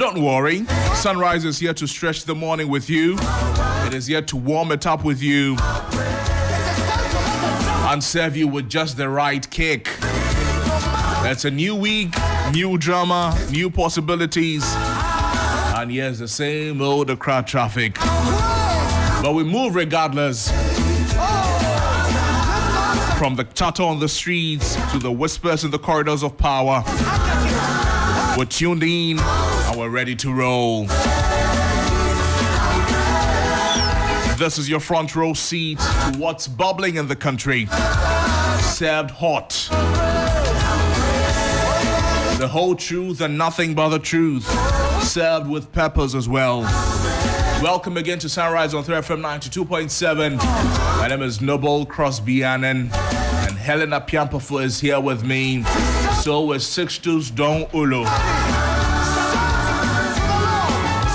Don't worry, Sunrise is here to stretch the morning with you. It is here to warm it up with you and serve you with just the right kick. It's a new week, new drama, new possibilities. And yes, the same old crowd traffic. But we move regardless. From the chatter on the streets to the whispers in the corridors of power. We're tuned in and we're ready to roll. This is your front row seat to what's bubbling in the country. Served hot. The whole truth and nothing but the truth. Served with peppers as well. Welcome again to Sunrise on 3FM 92.7. My name is Noble Crosby Annan, and Helen Appiah-Ampofo is here with me. So is Sixtus Dong-Ullo.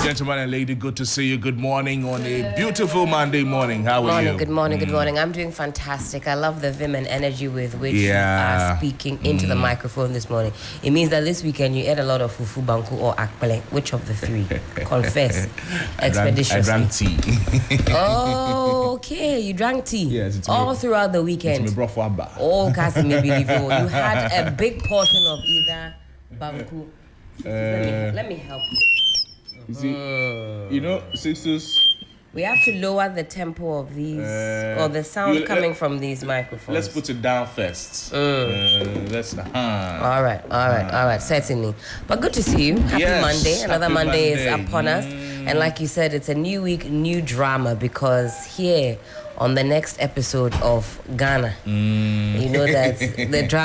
Gentlemen and lady, good to see you. Good morning on a beautiful Monday morning. How are you? Good morning. I'm doing fantastic. I love the vim and energy with which you are speaking into the microphone this morning. It means that this weekend you ate a lot of fufu banku or akpele. Which of the three? Confess expeditiously. I drank tea. Oh, okay. You drank tea? Yes. All throughout the weekend? It's me brought for Abba. Oh, Kasi, maybe you had a big portion of either banku. Let me help you. You see, you know, Sixtus, we have to lower the tempo of these, or the sound coming from these microphones. Let's put it down first. All right, certainly. But good to see you. Happy Monday. Another Monday is upon us. And like you said, it's a new week, new drama, because here on the next episode of Ghana, you know that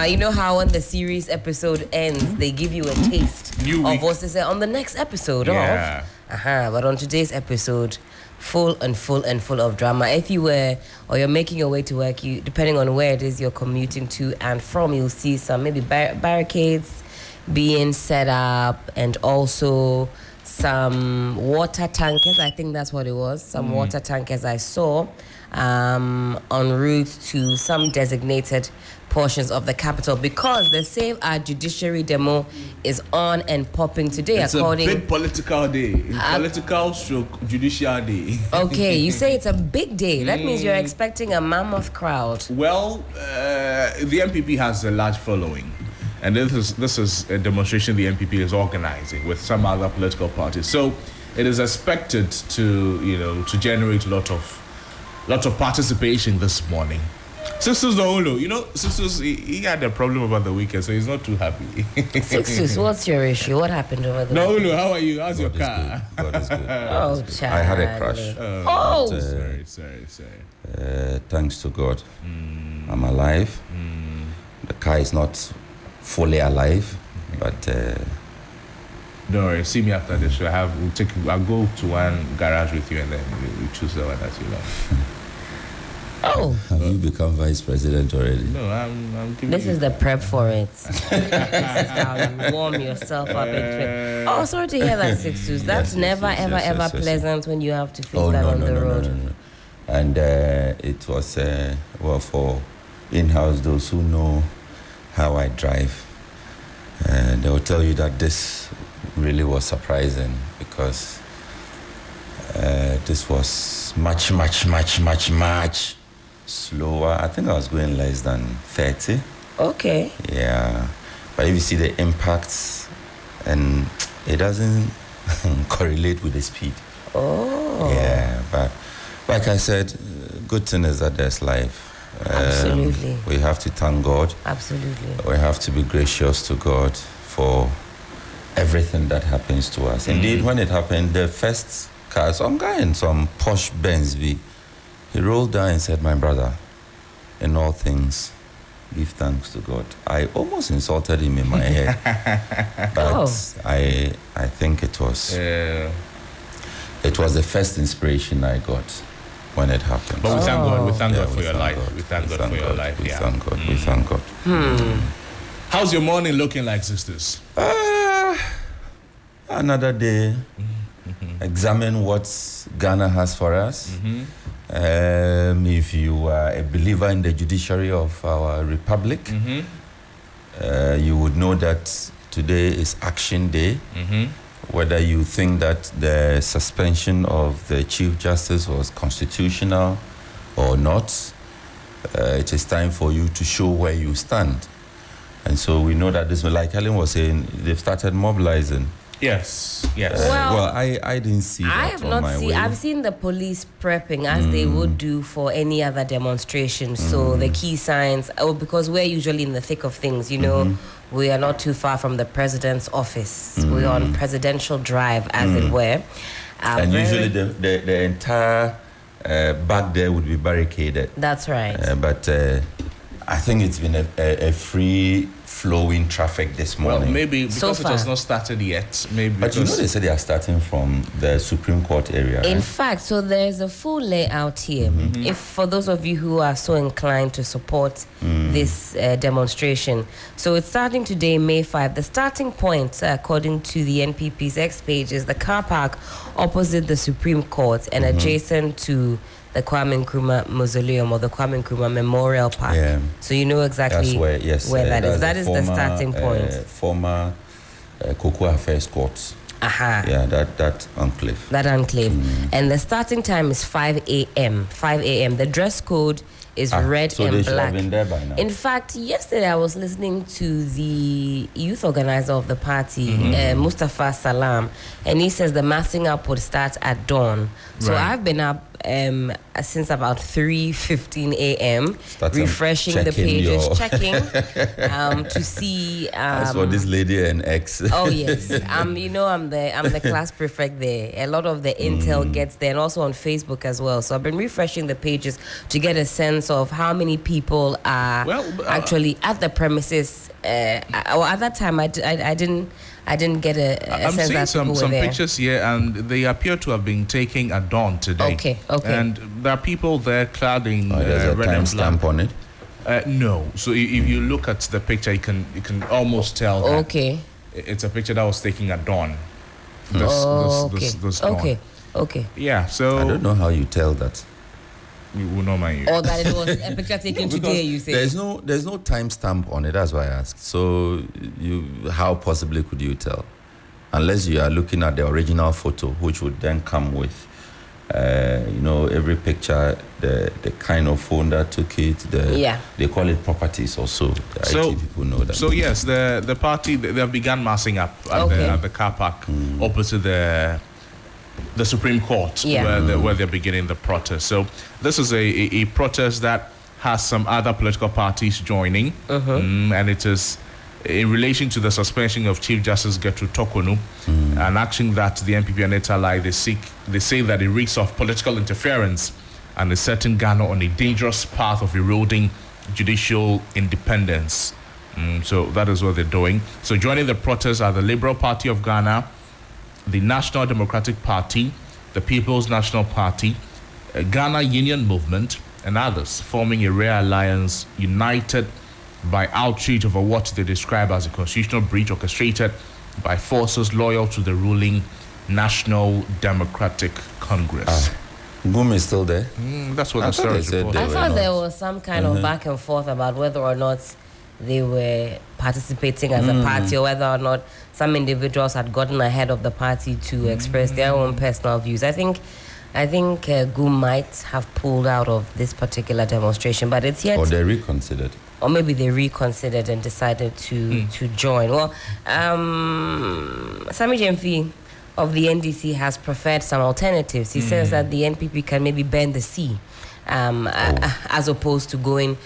you know how when the series episode ends, they give you a taste of what they say on the next episode of. But on today's episode, full of drama. If you were, or you're making your way to work, you, depending on where it is you're commuting to and from, you'll see some maybe barricades being set up, and also some water tankers. I think that's what it was. Some water tankers I saw en route to some designated portions of the capital, because the Save Our Judiciary demo is on and popping today. It's a big political day. Political stroke judicial day. Okay, you say it's a big day. That means you're expecting a mammoth crowd. Well, the MPP has a large following. And this is a demonstration the MPP is organizing with some other political parties. So it is expected to generate a lot of participation this morning. Sixtus Dong-Ullo, Sixtus, he had a problem over the weekend, so he's not too happy. Sixtus, what's your issue? What happened over the weekend? Dong-Ullo, how are you? How's your car? God is good. Oh, child. I had a crash. Sorry. Thanks to God, I'm alive. The car is not fully alive, but don't worry, see me after the show. I'll go to one garage with you, and then we choose the one that you love. Have you become vice president already? No, I'm giving This is the prep for it. This is how you warm yourself up into it. Oh, sorry to hear that, Sixtus. That's never pleasant when you have to face that on the road. No. And it was, for in-house, those who know how I drive, they will tell you that this really was surprising, because this was much slower. I think I was going less than 30. Okay. Yeah. But if you see the impacts, and it doesn't correlate with the speed. Oh. Yeah, but like I said, good thing is that there's life. Absolutely. We have to thank God. Absolutely. We have to be gracious to God for everything that happens to us. Indeed, when it happened, the first car, some guy in some posh Benz V, he rolled down and said, "My brother, in all things, give thanks to God." I almost insulted him in my head, but I think it was the first inspiration I got when it happened. But we thank God. We thank God for your life. We thank God for your life. We thank God. How's your morning looking like, sisters? Another day. Examine what Ghana has for us. If you are a believer in the judiciary of our republic, you would know that today is Action Day. whether you think that the suspension of the Chief Justice was constitutional or not, it is time for you to show where you stand. And so we know that this, like Helen was saying, they've started mobilizing. Yes. Well, I didn't see that. I have not seen. I've seen the police prepping as they would do for any other demonstration. So the key signs, because we're usually in the thick of things, you know, we are not too far from the president's office. We're on Presidential Drive, as it were. And usually the entire back there would be barricaded. That's right. But I think it's been a free flowing traffic this morning. Well, maybe because So it has not started yet. Maybe. But you know, they said they are starting from the Supreme Court area. In right? fact, so there's a full layout here. If for those of you who are so inclined to support this demonstration, so it's starting today, May 5. The starting point, according to the NPP's X page, is the car park opposite the Supreme Court and adjacent to the Kwame Nkrumah Mausoleum or the Kwame Nkrumah Memorial Park. Yeah. So you know exactly where that is. That is the starting point. Former Cocoa Affairs Courts. Yeah, that enclave. That enclave. And the starting time is 5 a.m. 5 a.m. The dress code is red so and they should black. have been there by now. In fact, yesterday I was listening to the youth organizer of the party, Mustafa Salam, and he says the massing up would start at dawn. So Right. I've been up since about 3:15 a.m. refreshing the pages, checking to see. As for this lady and ex. Oh yes, you know I'm the class prefect there. A lot of the intel gets there, and also on Facebook as well. So I've been refreshing the pages to get a sense of how many people are actually at the premises. At that time, I didn't get a sense that people were some there. pictures here, and they appear to have been taken at dawn today. Okay. And there are people there clad in There's a red and black. timestamp on it. No. So if you look at the picture, you can almost tell that Okay. it's a picture that was taken at dawn. This dawn. Okay. Yeah. So I don't know how you tell that. We will not mind you. Or that it was a picture taken today, you say? There's no timestamp on it. That's why I asked. So how possibly could you tell? Unless you are looking at the original photo, which would then come with, every picture, the kind of phone that took it. They call it properties also. The IT people know that. So yes, the party they have begun massing up at the car park opposite the Supreme Court, where they're beginning the protest. So this is a protest that has some other political parties joining, and it is in relation to the suspension of Chief Justice Gertrude Torkornoo, an action that the NPP and its ally they say that it reeks of political interference and is setting Ghana on a dangerous path of eroding judicial independence. So that is what they're doing. So joining the protest are the Liberal Party of Ghana, the National Democratic Party, the People's National Party, Ghana Union Movement, and others, forming a rare alliance united by outrage over what they describe as a constitutional breach orchestrated by forces loyal to the ruling National Democratic Congress. Goom is still there? That's what the story is. I thought there was some kind of back and forth about whether or not they were participating as a party, or whether or not some individuals had gotten ahead of the party to express their own personal views. I think Goom might have pulled out of this particular demonstration, but it's yet. Or they reconsidered. Or maybe they reconsidered and decided to join. Well, Sami Jemfi of the NDC has preferred some alternatives. He says that the NPP can maybe bend the sea, as opposed to going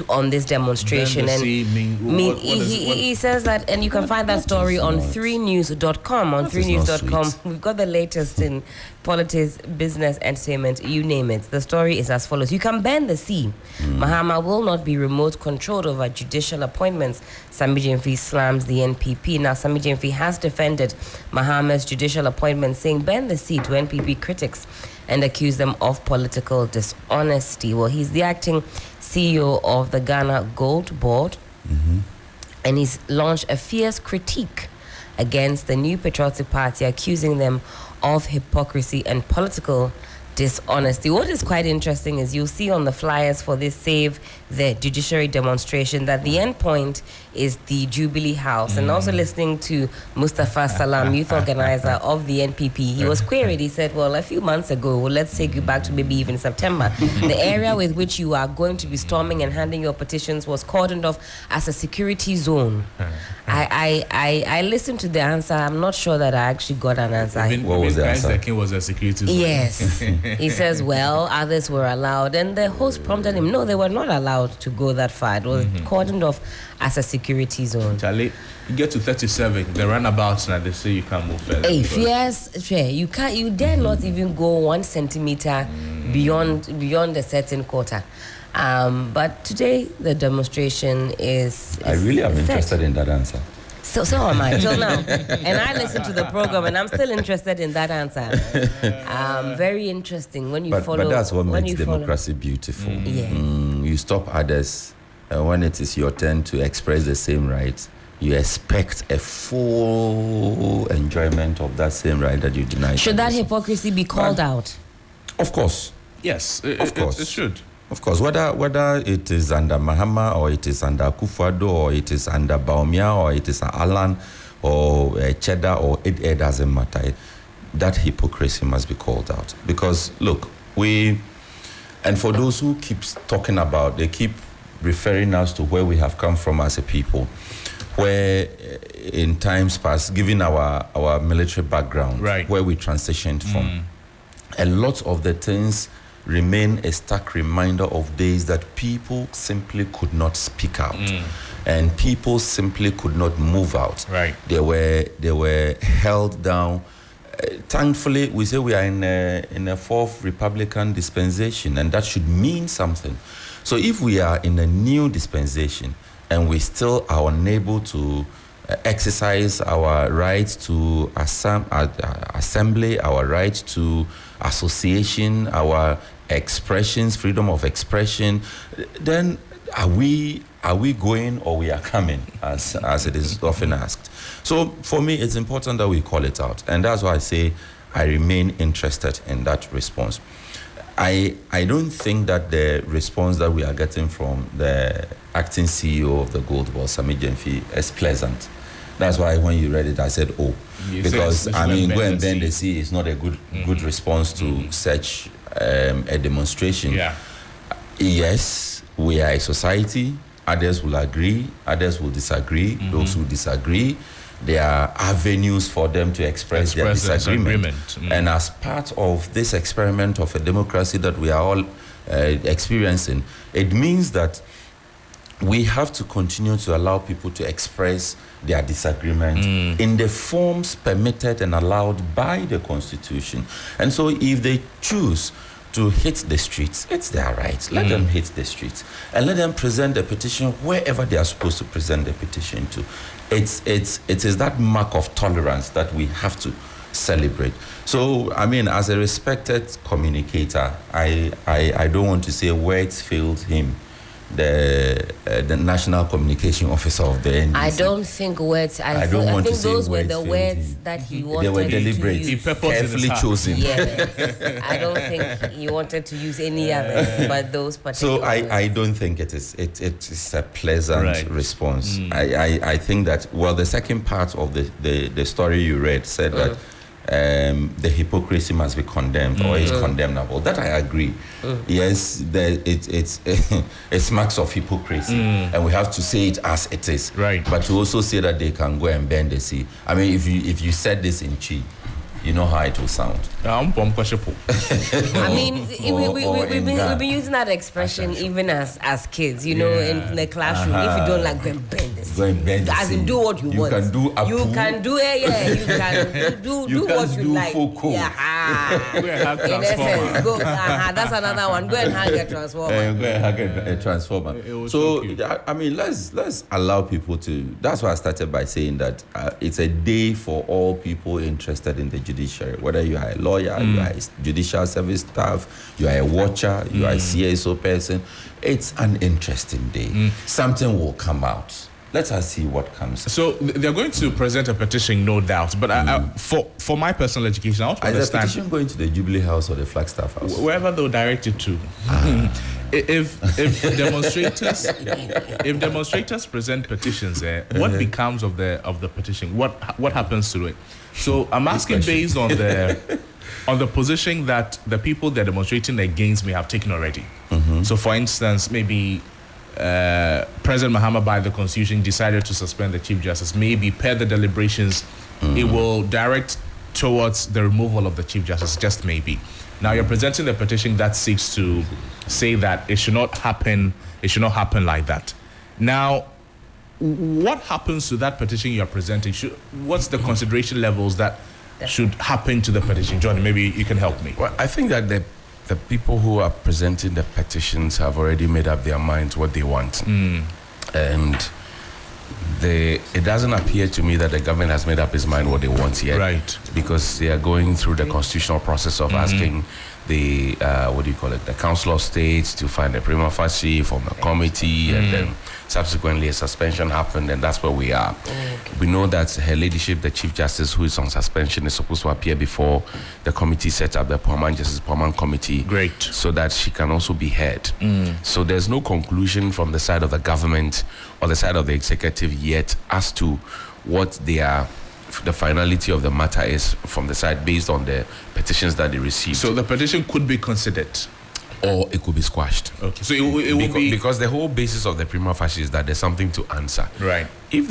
on this demonstration. And he says that, and you can find that story on 3news.com. On 3news.com, we've got the latest in politics, business, entertainment, you name it. The story is as follows. You can bend the sea. Mahama will not be remote controlled over judicial appointments. Sami Jemfi slams the NPP. Now, Sami Jemfi has defended Mahama's judicial appointment, saying bend the sea to NPP critics and accuse them of political dishonesty. Well, he's the acting CEO of the Ghana Gold Board, and he's launched a fierce critique against the New Patriotic Party, accusing them of hypocrisy and political dishonesty. What is quite interesting is you'll see on the flyers for this Save the Judiciary demonstration that the end point is the Jubilee House. And also listening to Mustafa Salam, youth organizer of the NPP, he was queried. He said, well, a few months ago, let's take you back to maybe even September, the area with which you are going to be storming and handing your petitions was cordoned off as a security zone. I listened to the answer. I'm not sure that I actually got an answer. What was the answer? King was a security zone. Yes. He says, well, others were allowed. And the host prompted him, no, they were not allowed to go that far. It was cordoned off as a security zone. Charlie, you get to 37, the runabouts now, they say you can't move further. Hey, yes, you dare not even go 1 centimeter beyond a certain quarter. But today, the demonstration is I really am set. interested in that answer. So am I, till now. And I listened to the program, and I'm still interested in that answer. Very interesting when you follow. But that's what makes democracy beautiful. Yes. You stop others, and when it is your turn to express the same right, you expect a full enjoyment of that same right that you deny. Should that hypocrisy be called out? Of course. Yes, Of course. It should. Of course, whether it is under Mahama or it is under Akufo-Addo or it is under Bawumia or it is Alan or Cheddar or it doesn't matter. That hypocrisy must be called out. Because, look, and for those who keep talking about, they keep referring us to where we have come from as a people, where in times past, given our military background, right, where we transitioned from, a lot of the things remain a stark reminder of days that people simply could not speak out, and people simply could not move out. Right. They were held down. Thankfully, we say we are in a fourth Republican dispensation, and that should mean something. So if we are in a new dispensation and we still are unable to exercise our right to assembly, our right to association, our expressions, freedom of expression, then are we going or we are coming, as it is often asked. So for me, it's important that we call it out, and that's why I say I remain interested in that response. I don't think that the response that we are getting from the acting CEO of the Gold Board, Sami Gyamfi, is pleasant. That's why when you read it, I said, oh, because go and bend the sea is not a good response to such a demonstration. Yeah. Yes, we are a society. Others will agree, others will disagree. Those who disagree, there are avenues for them to express their disagreement. And as part of this experiment of a democracy that we are all experiencing, it means that we have to continue to allow people to express their disagreement in the forms permitted and allowed by the Constitution. And so if they choose to hit the streets, it's their right. Let them hit the streets and let them present the petition wherever they are supposed to present the petition to. It is that mark of tolerance that we have to celebrate. So, I mean, as a respected communicator, I don't want to say words failed him, the National Communication Officer of the NDC. I don't think words. I think those were the words that he wanted. They were deliberate, to use. carefully chosen. Yes. I don't think he wanted to use any others but those particular. So I don't think it is a pleasant response. I think that, well, the second part of the story you read said that the hypocrisy must be condemned or is condemnable. That I agree. Yes, it's marks of hypocrisy, and we have to say it as it is. Right. But to also say that they can go and bend the sea. I mean, if you said this in Chi, you know how it will sound. I mean, we've been using that expression even as kids, in the classroom. If you don't like, go and bend this. Go and bend as in, do what you want. You can do a You can do it, yeah. You can do what you like. Foko. Yeah. In essence, go. That's another one. Go and hang a transformer. Go and hang a transformer. So I mean, let's allow people to. That's why I started by saying that it's a day for all people interested in the judiciary, whether you are a lawyer, you are a judicial service staff, you are a watcher, you are a CSO person. It's an interesting day. Something will come out. let us see what comes. So they're going to present a petition, no doubt. But for my personal education, I want to understand. Is the petition going to the Jubilee House or the Flagstaff House? Wherever they'll direct it to. If demonstrators present petitions, what becomes of the petition? What happens to it? So I'm asking based on the position that the people they're demonstrating against may have taken already. So, for instance, maybe President Mahama, by the Constitution, decided to suspend the Chief Justice. Maybe per the deliberations, it will direct towards the removal of the Chief Justice. Just maybe. Now you're presenting the petition that seeks to say that it should not happen. It should not happen like that. Now, what happens to that petition you're presenting? What's the consideration levels that should happen to the petition? Johnny, maybe you can help me. Well, I think that the people who are presenting the petitions have already made up their minds what they want. And it doesn't appear to me that the government has made up its mind what they want yet. Right. Because they are going through the constitutional process of asking the, the Council of States to find a prima facie, form a committee, and then subsequently a suspension happened, and that's where we are. We know that Her Ladyship, the Chief Justice, who is on suspension, is supposed to appear before the committee set up, the Justice Poman Committee. Great. So that she can also be heard. So there's no conclusion from the side of the government or the side of the executive yet as to what the finality of the matter is from the side based on the petitions that they received. So the petition could be considered, or it could be squashed. Okay. So it will be, because the whole basis of the prima facie is that there's something to answer. Right. If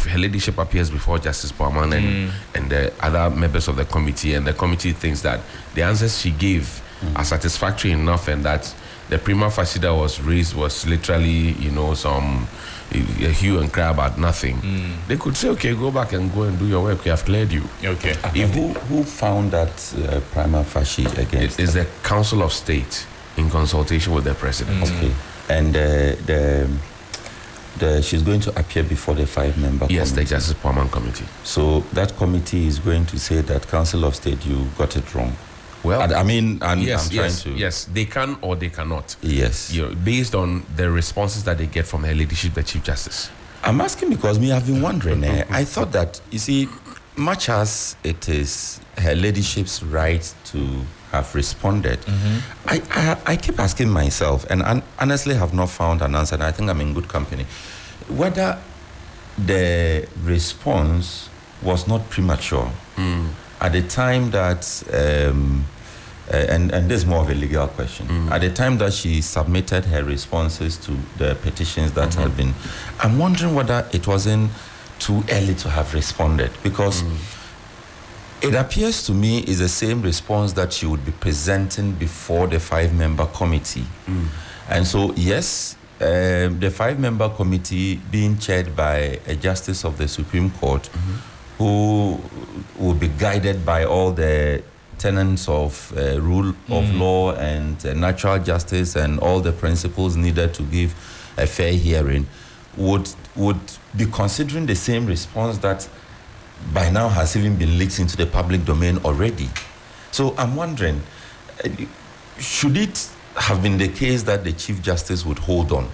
Her Ladyship appears before Justice Poman and the other members of the committee, and the committee thinks that the answers she gave are satisfactory enough, and that the prima facie that was raised was literally, some a hue and cry about nothing, they could say, okay, go back and do your work. We have cleared you. Okay. Who found that prima facie against? It is the Council of State in consultation with the President. Okay. And she's going to appear before the 5-member committee. Yes, the Justice Poman Committee. So that committee is going to say that Council of State, you got it wrong. Well, yes, they can or they cannot. Yes. Based on the responses that they get from Her Ladyship, the Chief Justice. I'm asking because I've been wondering. I thought that, you see, much as it is Her Ladyship's right to have responded, I keep asking myself, and honestly have not found an answer, and I think I'm in good company, whether the response was not premature. At the time that, and this is more of a legal question, at the time that she submitted her responses to the petitions that had been, I'm wondering whether it wasn't too early to have responded, because it appears to me is the same response that she would be presenting before the 5-member committee. And so, yes, the 5-member committee being chaired by a justice of the Supreme Court, who will be guided by all the tenets of rule of law and natural justice and all the principles needed to give a fair hearing, would be considering the same response that by now has even been leaked into the public domain already. So I'm wondering, should it have been the case that the Chief Justice would hold on?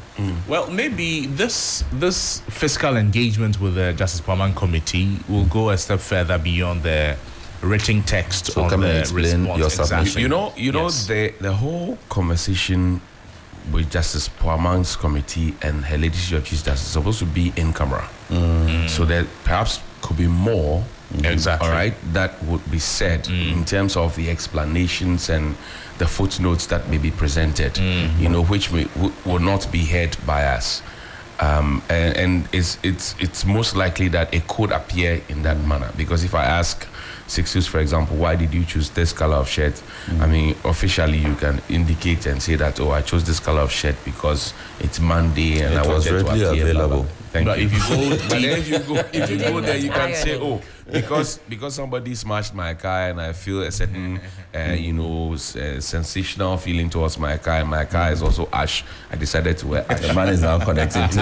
Well, maybe this fiscal engagement with the Justice Poman Committee will go a step further beyond the written text. So come and explain your submission. You know, the whole conversation with Justice Poman's committee and Her Ladyship of Chief Justice is supposed to be in camera. So there perhaps could be more. Exactly. All right, that would be said in terms of the explanations and the footnotes that may be presented, which will not be heard by us. And it's most likely that it could appear in that manner, because if I ask Sixtus, for example, why did you choose this color of shirt? I mean, officially you can indicate and say that, I chose this color of shirt because it's Monday and I was readily available. Thank you. If you go there, you can say, because somebody smashed my car and I feel a certain, sensational feeling towards my car, and my car is also ash, I decided to wear ash. The man is now connected to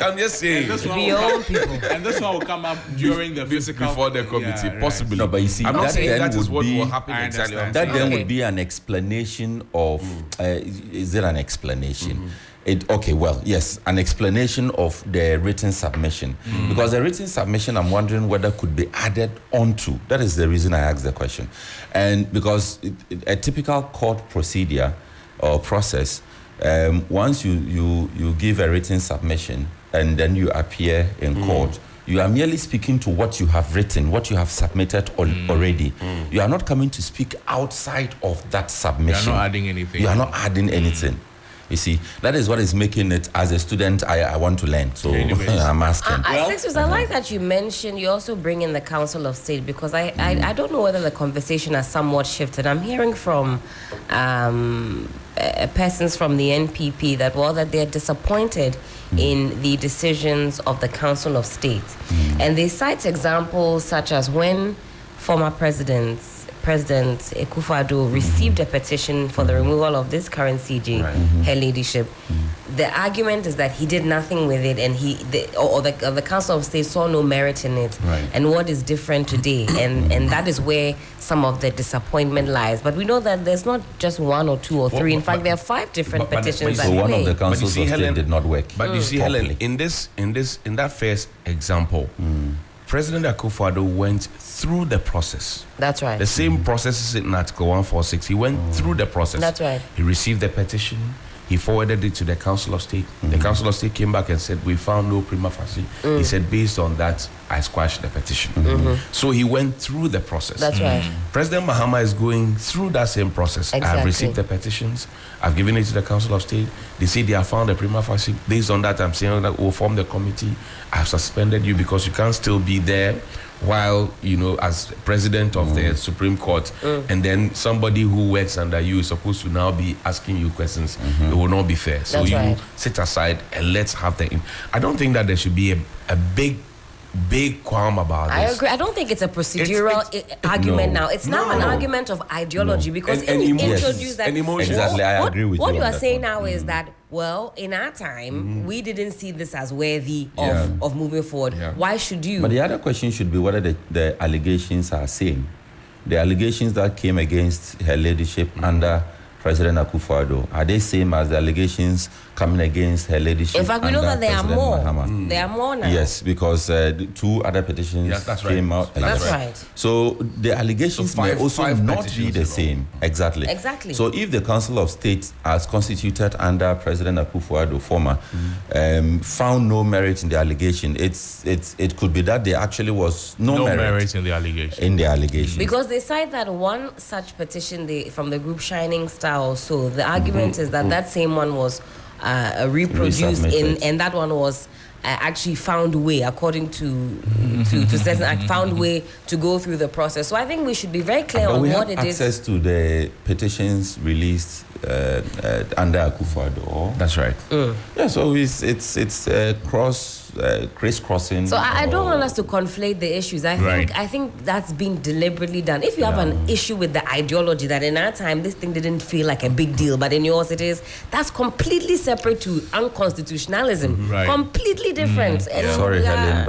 I'm just saying. And this one will come up during the physical before the committee, possibly. No, but you see, I'm not saying that is what will happen exactly. That then would be an explanation of. Is there an explanation? an explanation of the written submission. Because the written submission, I'm wondering whether could be added onto. That is the reason I asked the question. And because a typical court procedure or process, once you give a written submission and then you appear in court, you are merely speaking to what you have written, what you have submitted already. You are not coming to speak outside of that submission. You are not adding anything. You are not adding anything. You see, that is what is making it, as a student, I want to learn. So I'm asking. Sixtus, I like that you mentioned you also bring in the Council of State, because I don't know whether the conversation has somewhat shifted. I'm hearing from persons from the NPP that they're disappointed in the decisions of the Council of State. And they cite examples such as when former President Akufo-Addo received a petition for the removal of this current CJ, her ladyship. The argument is that he did nothing with it, and the Council of State saw no merit in it. And what is different today, and that is where some of the disappointment lies. But we know that there's not just one or two or three. In fact, there are 5 different petitions. So one of the councils of state did not work. But you see, Helen, in that first example, President Akufo-Addo went through the process. That's right. The same process is in Article 146. He went through the process. That's right. He received the petition. He forwarded it to the Council of State. The Council of State came back and said, we found no prima facie. He said, based on that, I squashed the petition. So he went through the process. That's right. President Mahama is going through that same process. Exactly. I've received the petitions. I've given it to the Council of State. They say they have found a prima facie. Based on that, I'm saying that we'll form the committee. I've suspended you because you can't still be there while, as president of the Supreme Court, and then somebody who works under you is supposed to now be asking you questions. It will not be fair. So you sit aside and let's have I don't think that there should be a big qualm about this. I agree. I don't think it's a procedural argument now. It's now an argument of ideology, because and introduce that. Exactly, I agree with you. What you are saying now is that, well, in our time, we didn't see this as worthy of moving forward. Why should you? But the other question should be whether the allegations are same. The allegations that came against her ladyship under President Akufo-Addo, are they same as the allegations coming against her ladyship? In fact, we know that there are more. Mahama? There are more now. Yes, because 2 other petitions came out. That's right. So the allegations may also not be the same. Exactly. So if the Council of State, as constituted under President Akufo-Addo, former, found no merit in the allegation, it could be that there actually was no merit in the allegation. Because they cite that one such petition from the group Shining Star also. The argument is that same one was reproduced and that one was actually found way, according to certain found way to go through the process. So I think we should be very clear on what it is. We have access to the petitions released under Akufo-Addo. That's right. Yeah, so it's crisscrossing. So I don't want us to conflate the issues. I think that's been deliberately done. If you have an issue with the ideology that in our time this thing didn't feel like a big deal, but in yours it is, that's completely separate to unconstitutionalism. Completely different. Sorry, Helen.